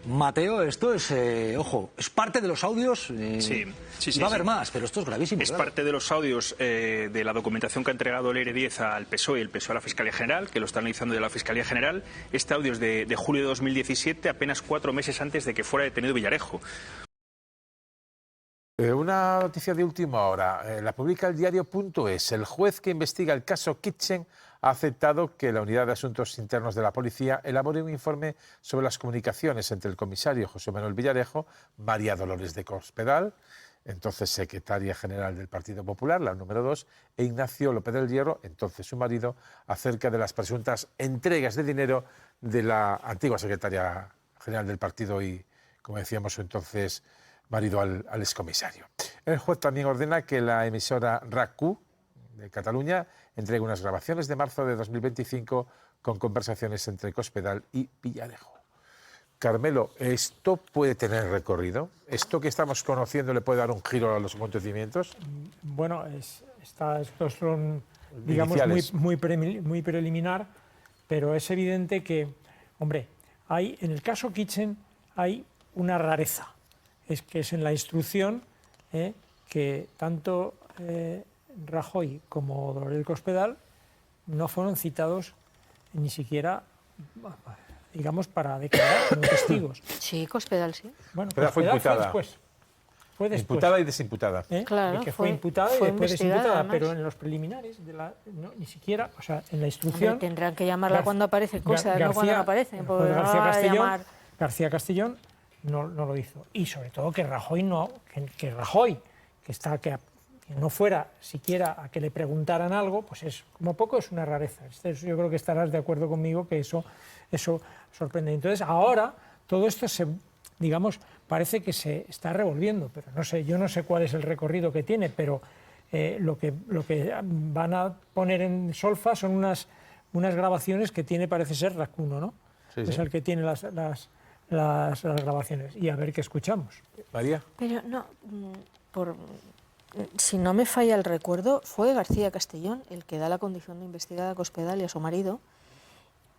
Mateo, esto es, ojo, es parte de los audios. Sí. Va a haber más, pero esto es gravísimo. Es parte de los audios de la documentación que ha entregado el ERE10 al PSOE y el PSOE a la Fiscalía General, que lo está analizando de la Fiscalía General. Este audio es de julio de 2017, apenas 4 meses antes de que fuera detenido Villarejo. Una noticia de última hora, la publica el diario.es. El juez que investiga el caso Kitchen ha aceptado que la Unidad de Asuntos Internos de la Policía elabore un informe sobre las comunicaciones entre el comisario José Manuel Villarejo, María Dolores de Cospedal, entonces secretaria general del Partido Popular, la número 2, e Ignacio López del Hierro, entonces su marido, acerca de las presuntas entregas de dinero de la antigua secretaria general del partido y, como decíamos, entonces marido al excomisario. El juez también ordena que la emisora RAC1 de Cataluña entregue unas grabaciones de marzo de 2025 con conversaciones entre Cospedal y Villarejo. Carmelo, ¿esto puede tener recorrido? ¿Esto que estamos conociendo le puede dar un giro a los acontecimientos? Bueno, estos son, digamos, muy preliminar, pero es evidente que, hombre, en el caso Kitchen hay una rareza. Es que es en la instrucción que tanto Rajoy como Dolores del Cospedal no fueron citados ni siquiera, digamos, para declarar como testigos. Sí, Cospedal sí. Pero Bueno, fue Cospedal imputada. Fue después. Imputada y desimputada. Claro, Que fue imputada y fue después investigada, desimputada, además. pero en los preliminares, ni siquiera, o sea, en la instrucción... Hombre, tendrán que llamarla cuando aparece cosas, no cuando no aparece. el Porque juez no va a llamar... García Castellón no lo hizo. Y sobre todo que Rajoy que Rajoy, que no fuera siquiera a que le preguntaran algo, pues es como poco es una rareza. Yo creo que estarás de acuerdo conmigo que eso sorprende. Entonces ahora todo esto digamos, parece que se está revolviendo, pero no sé, yo no sé cuál es el recorrido que tiene, pero lo que van a poner en solfa son unas grabaciones que tiene, parece ser RAC1, ¿no? Sí, es el que tiene las grabaciones, y a ver qué escuchamos. María. Pero no, si no me falla el recuerdo, fue García Castellón el que da la condición de investigada a Cospedal y a su marido.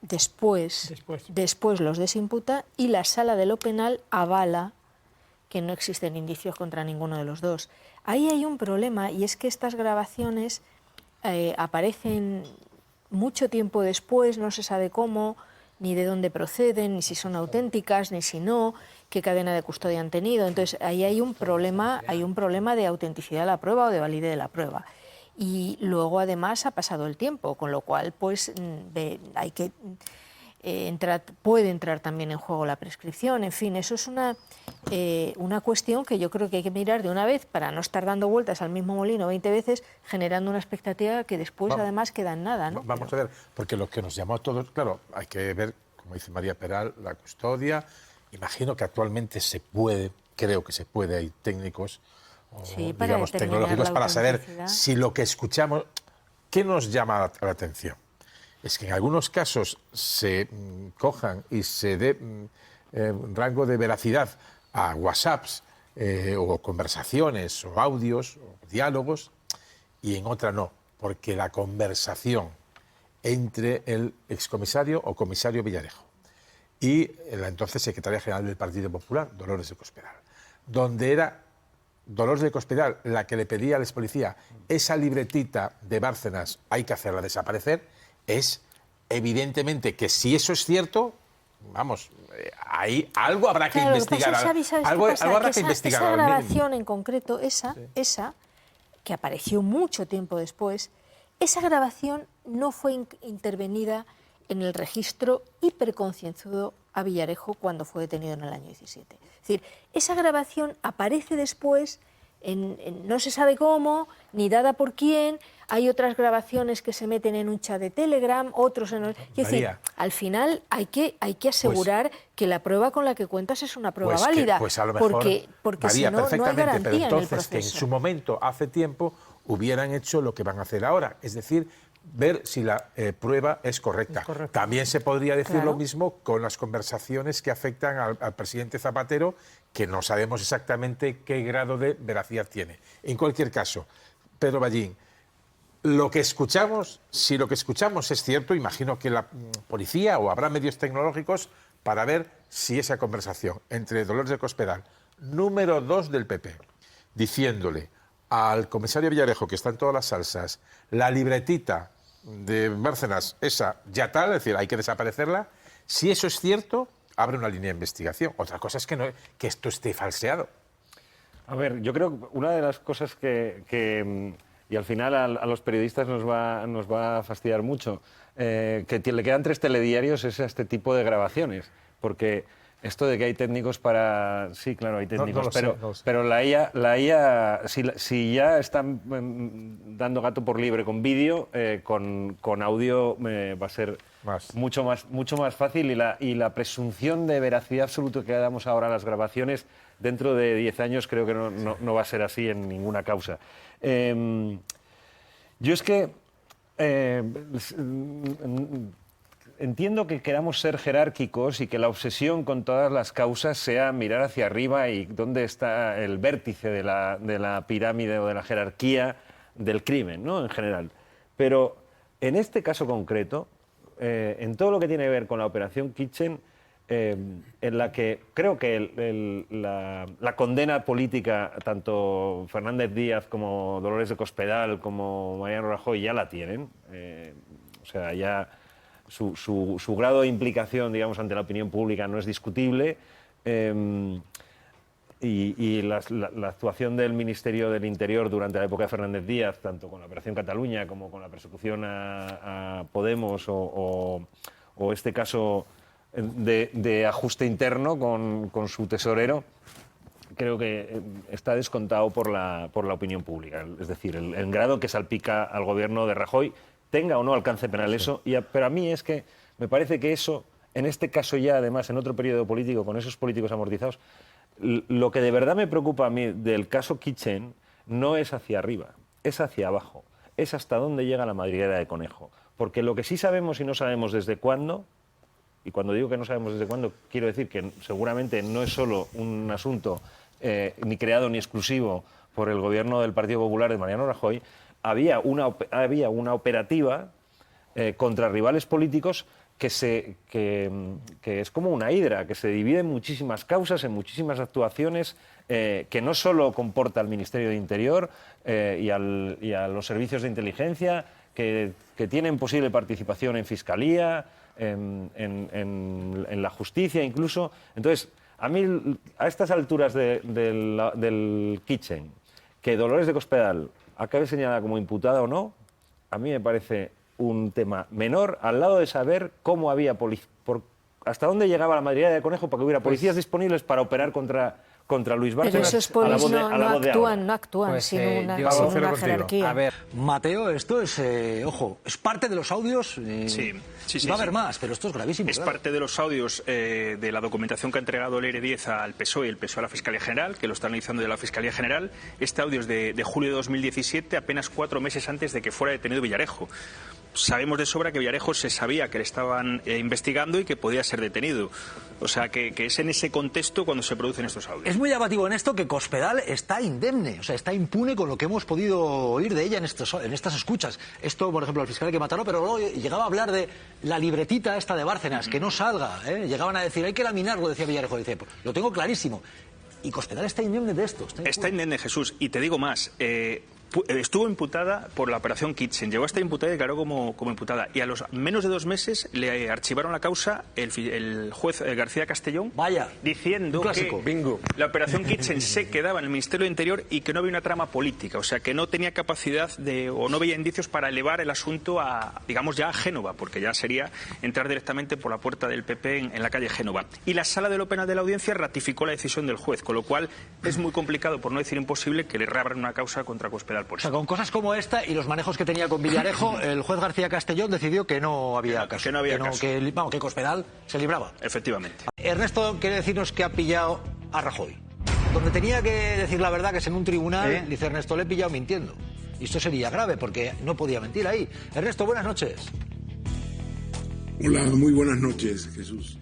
Después los desimputa y la Sala de lo Penal avala que no existen indicios contra ninguno de los dos. Ahí hay un problema, y es que estas grabaciones aparecen mucho tiempo después, no se sabe cómo, ni de dónde proceden, ni si son auténticas, ni si no, qué cadena de custodia han tenido. Entonces ahí hay un problema de autenticidad de la prueba o de validez de la prueba. Y luego además ha pasado el tiempo, con lo cual pues hay que puede entrar también en juego la prescripción. En fin, eso es una cuestión que yo creo que hay que mirar de una vez para no estar dando vueltas al mismo molino 20 veces, generando una expectativa que después además queda en nada, ¿no? Vamos a ver, porque lo que nos llamó a todos, claro, hay que ver, como dice María Peral, la custodia. Imagino que actualmente creo que se puede, hay técnicos, digamos, tecnológicos para saber si lo que escuchamos, ¿qué nos llama la atención? Es que en algunos casos se cojan y se dé rango de veracidad a WhatsApps o conversaciones o audios o diálogos, y en otra no, porque la conversación entre el excomisario o comisario Villarejo y la entonces secretaria general del Partido Popular, Dolores de Cospedal, donde era Dolores de Cospedal la que le pedía al expolicía esa libretita de Bárcenas, hay que hacerla desaparecer, es evidentemente que si eso es cierto, vamos, ahí algo habrá que investigar. Algo habrá que investigar. Esa grabación en concreto, esa que apareció mucho tiempo después, esa grabación no fue intervenida en el registro hiperconcienzudo a Villarejo cuando fue detenido en el año 17. Es decir, esa grabación aparece después, no se sabe cómo, ni dada por quién. Hay otras grabaciones que se meten en un chat de Telegram, otros en... Es decir, al final hay que asegurar que la prueba con la que cuentas es una prueba válida. Pues a lo mejor, porque María, si no, no hay garantía pero entonces, en el proceso. que en su momento, hace tiempo, hubieran hecho lo que van a hacer ahora, es decir, ver si la prueba es correcta. También se podría decir lo mismo con las conversaciones que afectan al presidente Zapatero, que no sabemos exactamente qué grado de veracidad tiene. En cualquier caso, Pedro Ballín, lo que escuchamos, si lo que escuchamos es cierto, imagino que la policía o habrá medios tecnológicos para ver si esa conversación entre Dolores de Cospedal, número 2 del PP, diciéndole al comisario Villarejo, que está en todas las salsas, la libretita de Bárcenas, esa ya tal, es decir, hay que desaparecerla, si eso es cierto, abre una línea de investigación. Otra cosa es que esto esté falseado. A ver, yo creo que una de las cosas que y al final a los periodistas nos va a fastidiar mucho, que le quedan 3 telediarios es este tipo de grabaciones, porque esto de que hay técnicos para... Sí, claro, hay técnicos, pero la IA si ya están dando gato por liebre con vídeo, con audio va a ser mucho más fácil, y la presunción de veracidad absoluta que damos ahora a las grabaciones, dentro de 10 años creo que no va a ser así en ninguna causa. Yo es que entiendo que queramos ser jerárquicos y que la obsesión con todas las causas sea mirar hacia arriba y dónde está el vértice de la pirámide o de la jerarquía del crimen, ¿no? En general. Pero en este caso concreto, en todo lo que tiene que ver con la Operación Kitchen, en la que creo que la condena política, tanto Fernández Díaz como Dolores de Cospedal como Mariano Rajoy ya la tienen, o sea, ya su grado de implicación, digamos, ante la opinión pública no es discutible, y la actuación del Ministerio del Interior durante la época de Fernández Díaz, tanto con la Operación Cataluña como con la persecución a Podemos o este caso de ajuste interno con su tesorero, creo que está descontado por la opinión pública. Es decir, el grado que salpica al gobierno de Rajoy, tenga o no alcance penal eso, pero a mí es que me parece que eso, en este caso ya además en otro periodo político, con esos políticos amortizados, lo que de verdad me preocupa a mí del caso Kitchen no es hacia arriba, es hacia abajo, es hasta dónde llega la madriguera de conejo. Porque lo que sí sabemos y no sabemos desde cuándo, y cuando digo que no sabemos desde cuándo, quiero decir que seguramente no es solo un asunto ni creado ni exclusivo por el gobierno del Partido Popular de Mariano Rajoy. Había una operativa contra rivales políticos que es como una hidra, que se divide en muchísimas causas, en muchísimas actuaciones, que no solo comporta al Ministerio de Interior y a los servicios de inteligencia, que tienen posible participación en Fiscalía, en la justicia incluso. Entonces, a mí, a estas alturas del Kitchen, que Dolores de Cospedal acabe señalada como imputada o no, a mí me parece un tema menor, al lado de saber cómo había hasta dónde llegaba la madriguera de conejo para que hubiera policías disponibles para operar contra Luis Bárcenas. Pero esos polis no actúan pues, sin una jerarquía. A ver, Mateo, esto es, ojo, es parte de los audios. Sí, va a haber más, pero esto es gravísimo. Es parte de los audios de la documentación que ha entregado el ERE10 al PSOE y el PSOE a la Fiscalía General, que lo está analizando de la Fiscalía General. Este audio es de julio de 2017, apenas 4 meses antes de que fuera detenido Villarejo. Sabemos de sobra que Villarejo se sabía que le estaban investigando y que podía ser detenido. O sea, que es en ese contexto cuando se producen estos audios. Es muy llamativo en esto que Cospedal está indemne, o sea, está impune con lo que hemos podido oír de ella en estas escuchas. Esto, por ejemplo, el fiscal que mataron, pero luego llegaba a hablar de la libretita esta de Bárcenas, que no salga, ¿eh? Llegaban a decir, hay que laminarlo, decía Villarejo. Dice, pues, lo tengo clarísimo. Y Cospedal está indemne de esto. Está indemne, Jesús. Y te digo más, estuvo imputada por la Operación Kitchen, llegó a estar imputada y declaró como imputada. Y a los menos de 2 meses le archivaron la causa el juez García Castellón, diciendo que la Operación Kitchen se quedaba en el Ministerio de Interior y que no había una trama política, o sea, que no tenía capacidad o no veía indicios para elevar el asunto a, digamos, ya a Génova, porque ya sería entrar directamente por la puerta del PP en la calle Génova. Y la Sala de lo Penal de la Audiencia ratificó la decisión del juez, con lo cual es muy complicado, por no decir imposible, que le reabran una causa contra Cospedal. O sea, con cosas como esta y los manejos que tenía con Villarejo, el juez García Castellón decidió que no había caso. Que no había caso. Que Cospedal se libraba. Efectivamente. Ernesto quiere decirnos que ha pillado a Rajoy. Donde tenía que decir la verdad, que es en un tribunal, dice Ernesto, le he pillado mintiendo. Y esto sería grave, porque no podía mentir ahí. Ernesto, buenas noches. Hola, muy buenas noches, Jesús.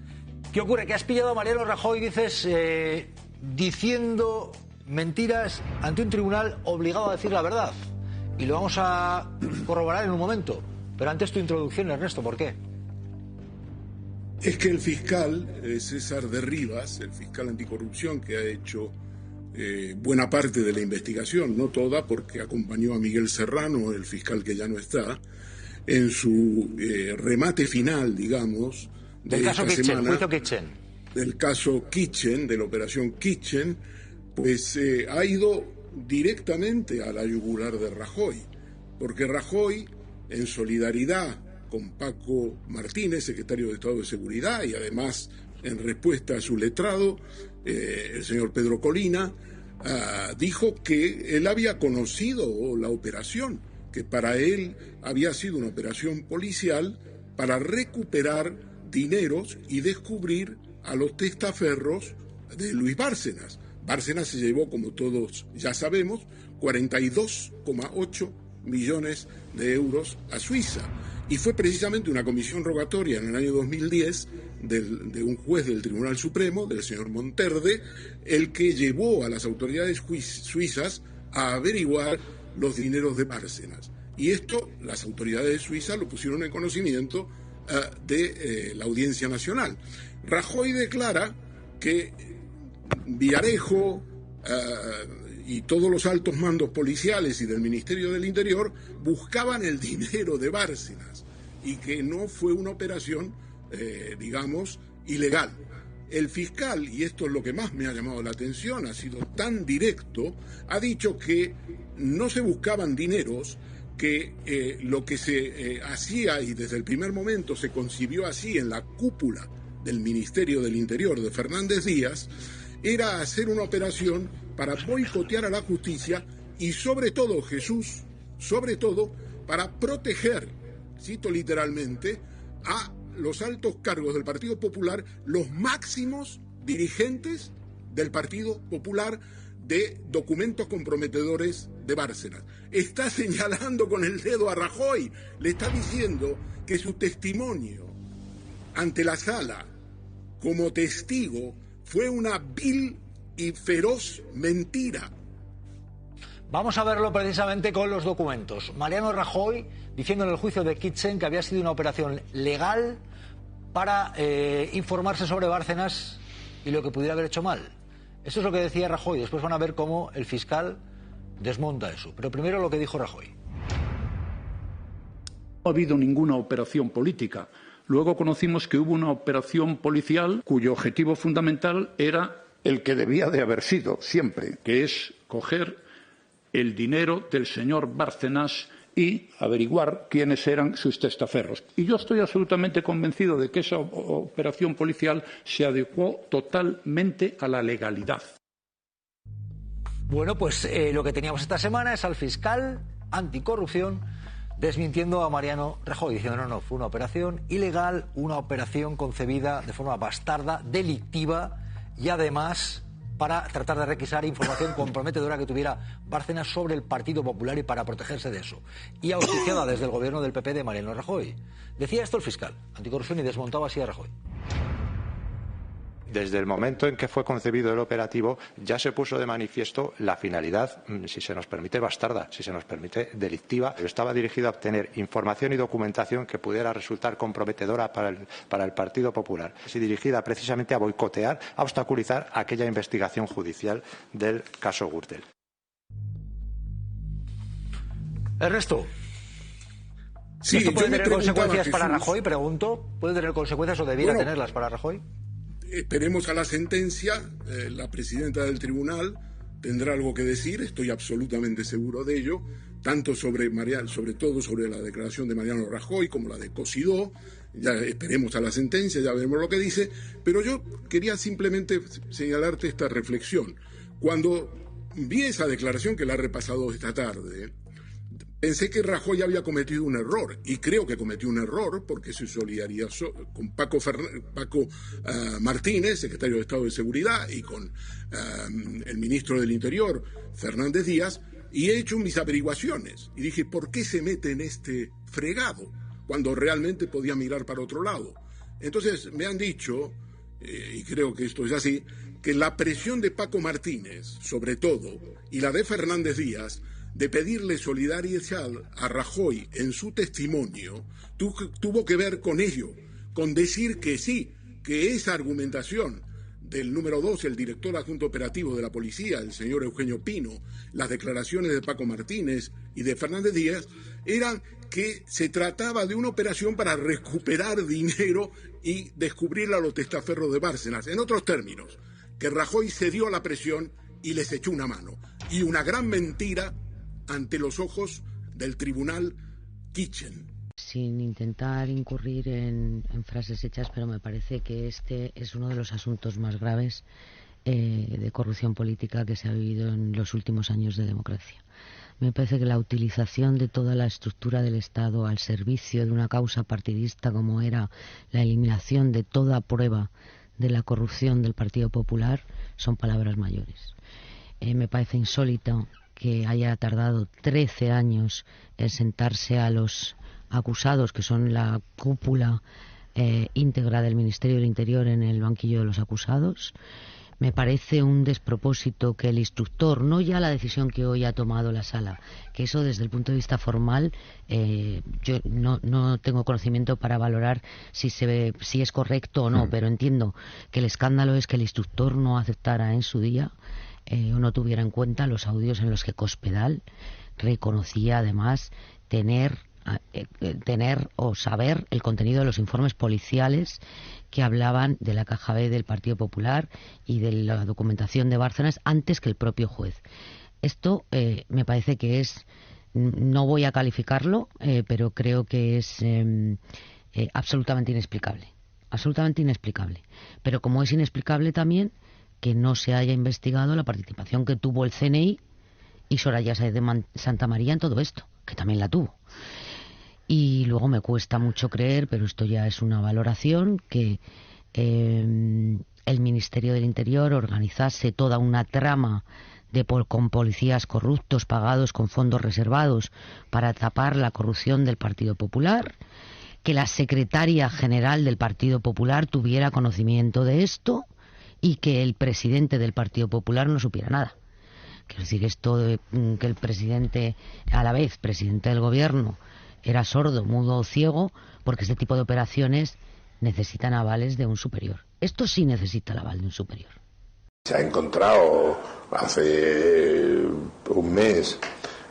¿Qué ocurre? Que has pillado a Mariano Rajoy, dices, diciendo mentiras ante un tribunal obligado a decir la verdad. Y lo vamos a corroborar en un momento. Pero antes tu introducción, Ernesto, ¿por qué? Es que el fiscal César de Rivas, el fiscal anticorrupción que ha hecho buena parte de la investigación, no toda, porque acompañó a Miguel Serrano, el fiscal que ya no está, en su remate final, digamos, del caso Kitchen, juicio Kitchen. Del caso Kitchen, de la operación Kitchen, pues ha ido directamente a la yugular de Rajoy, porque Rajoy, en solidaridad con Paco Martínez, secretario de Estado de Seguridad, y además en respuesta a su letrado, el señor Pedro Colina, dijo que él había conocido la operación, que para él había sido una operación policial para recuperar dineros y descubrir a los testaferros de Luis Bárcenas. Bárcenas se llevó, como todos ya sabemos, 42,8 millones de euros a Suiza. Y fue precisamente una comisión rogatoria en el año 2010 de un juez del Tribunal Supremo, del señor Monterde, el que llevó a las autoridades suizas a averiguar los dineros de Bárcenas. Y esto, las autoridades suizas lo pusieron en conocimiento de la Audiencia Nacional. Rajoy declara que Villarejo y todos los altos mandos policiales y del Ministerio del Interior buscaban el dinero de Bárcenas y que no fue una operación, digamos, ilegal. El fiscal, y esto es lo que más me ha llamado la atención, ha sido tan directo, ha dicho que no se buscaban dineros, que lo que se hacía, y desde el primer momento se concibió así en la cúpula del Ministerio del Interior de Fernández Díaz, era hacer una operación para boicotear a la justicia y sobre todo, Jesús, sobre todo, para proteger, cito literalmente, a los altos cargos del Partido Popular, los máximos dirigentes del Partido Popular, de documentos comprometedores de Bárcenas. Está señalando con el dedo a Rajoy, le está diciendo que su testimonio ante la sala como testigo fue una vil y feroz mentira. Vamos a verlo precisamente con los documentos. Mariano Rajoy diciendo en el juicio de Kitchen que había sido una operación legal para informarse sobre Bárcenas y lo que pudiera haber hecho mal. Eso es lo que decía Rajoy. Después van a ver cómo el fiscal desmonta eso. Pero primero lo que dijo Rajoy. No ha habido ninguna operación política. Luego conocimos que hubo una operación policial cuyo objetivo fundamental era el que debía de haber sido siempre, que es coger el dinero del señor Bárcenas y averiguar quiénes eran sus testaferros. Y yo estoy absolutamente convencido de que esa operación policial se adecuó totalmente a la legalidad. Bueno, pues lo que teníamos esta semana es al fiscal anticorrupción desmintiendo a Mariano Rajoy, diciendo no, fue una operación ilegal, una operación concebida de forma bastarda, delictiva y además para tratar de requisar información comprometedora que tuviera Bárcenas sobre el Partido Popular y para protegerse de eso. Y auspiciada desde el gobierno del PP de Mariano Rajoy. Decía esto el fiscal anticorrupción y desmontaba así a Rajoy. Desde el momento en que fue concebido el operativo ya se puso de manifiesto la finalidad, si se nos permite bastarda, si se nos permite delictiva. Estaba dirigido a obtener información y documentación que pudiera resultar comprometedora para el Partido Popular. Y dirigida precisamente a boicotear, a obstaculizar aquella investigación judicial del caso Gürtel. Ernesto. Sí, ¿esto puede tener consecuencias para Rajoy? Pregunto. ¿Puede tener consecuencias o debiera tenerlas para Rajoy? Esperemos a la sentencia. La presidenta del tribunal tendrá algo que decir, estoy absolutamente seguro de ello, tanto sobre todo sobre la declaración de Mariano Rajoy como la de Cosidó. Ya esperemos a la sentencia, ya veremos lo que dice, pero yo quería simplemente señalarte esta reflexión. Cuando vi esa declaración que la he repasado esta tarde, pensé que Rajoy había cometido un error, y creo que cometió un error porque se solidarizó con Paco Martínez, secretario de Estado de Seguridad, y con el ministro del Interior, Fernández Díaz, y he hecho mis averiguaciones. Y dije, ¿por qué se mete en este fregado cuando realmente podía mirar para otro lado? Entonces me han dicho, y creo que esto es así, que la presión de Paco Martínez, sobre todo, y la de Fernández Díaz, de pedirle solidaridad a Rajoy en su testimonio, tuvo que ver con ello, con decir que sí, que esa argumentación del número 2, el director adjunto operativo de la policía, el señor Eugenio Pino, las declaraciones de Paco Martínez y de Fernández Díaz, eran que se trataba de una operación para recuperar dinero y descubrir a los testaferros de Bárcenas. En otros términos, que Rajoy cedió a la presión y les echó una mano. Y una gran mentira ante los ojos del tribunal Kitchen. Sin intentar incurrir en frases hechas, pero me parece que este es uno de los asuntos más graves de corrupción política que se ha vivido en los últimos años de democracia. Me parece que la utilización de toda la estructura del Estado al servicio de una causa partidista como era la eliminación de toda prueba de la corrupción del Partido Popular son palabras mayores. Me parece insólito que haya tardado 13 años en sentarse a los acusados, que son la cúpula íntegra del Ministerio del Interior, en el banquillo de los acusados. Me parece un despropósito que el instructor, no ya la decisión que hoy ha tomado la sala, que eso desde el punto de vista formal yo no tengo conocimiento para valorar si es correcto o no, pero entiendo que el escándalo es que el instructor no aceptara en su día o no tuviera en cuenta los audios en los que Cospedal reconocía además tener o saber el contenido de los informes policiales que hablaban de la caja B del Partido Popular y de la documentación de Bárcenas antes que el propio juez. Esto me parece que es, no voy a calificarlo, pero creo que es absolutamente inexplicable. Absolutamente inexplicable. Pero como es inexplicable también que no se haya investigado la participación que tuvo el CNI y Soraya Sáez de Santamaría en todo esto, que también la tuvo. Y luego me cuesta mucho creer, pero esto ya es una valoración, que el Ministerio del Interior organizase toda una trama con policías corruptos pagados con fondos reservados para tapar la corrupción del Partido Popular, que la secretaria general del Partido Popular tuviera conocimiento de esto y que el presidente del Partido Popular no supiera nada. Quiero decir, esto de que el presidente, a la vez presidente del gobierno, era sordo, mudo o ciego, porque este tipo de operaciones necesitan avales de un superior. Esto sí necesita el aval de un superior. Se ha encontrado hace un mes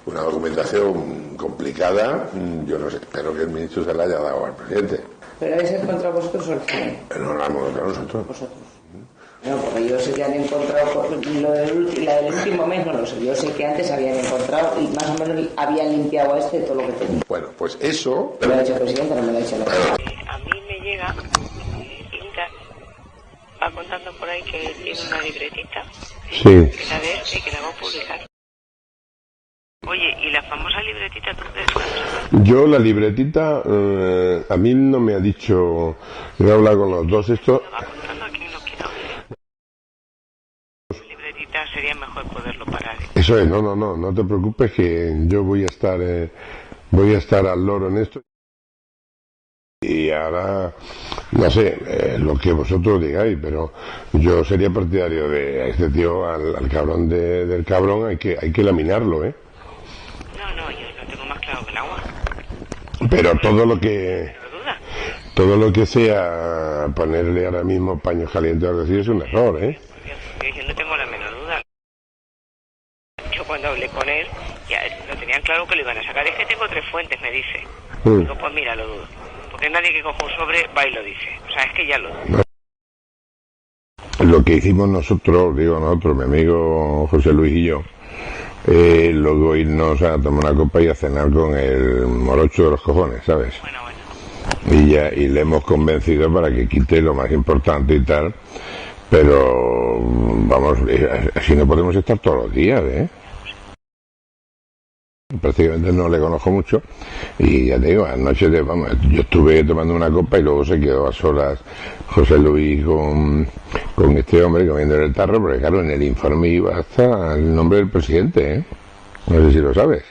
una documentación complicada. Yo no sé, espero que el ministro se la haya dado al presidente. ¿Pero habéis encontrado vosotros o el CNI? No la hemos encontrado nosotros. ¿Vosotros? No, porque yo sé que han encontrado la del último mes, no lo sé. Yo sé que antes habían encontrado y más o menos habían limpiado todo lo que tenía. Bueno, pues eso... Me lo ha dicho el presidente, no me lo ha dicho la presidenta. A mí me llega, Linda va contando por ahí que tiene una libretita. Sí. Que la de este, que la va a publicar. Oye, ¿y la famosa libretita tú crees que Yo la libretita, a mí no me ha dicho... He hablado con los dos esto... Va contando a quien lo quiera oír. La libretita sería mejor poderlo parar. Eso es, no te preocupes que yo voy a estar al loro en esto. Y ahora, no sé, lo que vosotros digáis, pero yo sería partidario de este tío, al cabrón del cabrón, hay que laminarlo, ¿eh? No, yo lo tengo más claro que el agua. Pero todo lo que sea ponerle ahora mismo paños calientes o algo así es un error, ¿eh? Yo no tengo la menor duda. Yo cuando hablé con él, ya lo tenían claro que lo iban a sacar. Es que tengo 3 fuentes, me dice. Digo, pues mira, lo dudo. Porque nadie que coja un sobre va y lo dice. O sea, es que ya lo dudo. Lo que hicimos nosotros, mi amigo José Luis y yo, luego irnos a tomar una copa y a cenar con el morocho de los cojones, ¿sabes? Bueno. Y le hemos convencido para que quite lo más importante y tal, pero vamos, así no podemos estar todos los días, ¿eh? Prácticamente no le conozco mucho y ya te digo, anoche yo estuve tomando una copa y luego se quedó a solas José Luis con este hombre comiendo en el tarro, porque claro, en el informe iba hasta el nombre del presidente, ¿eh? No sé si lo sabes.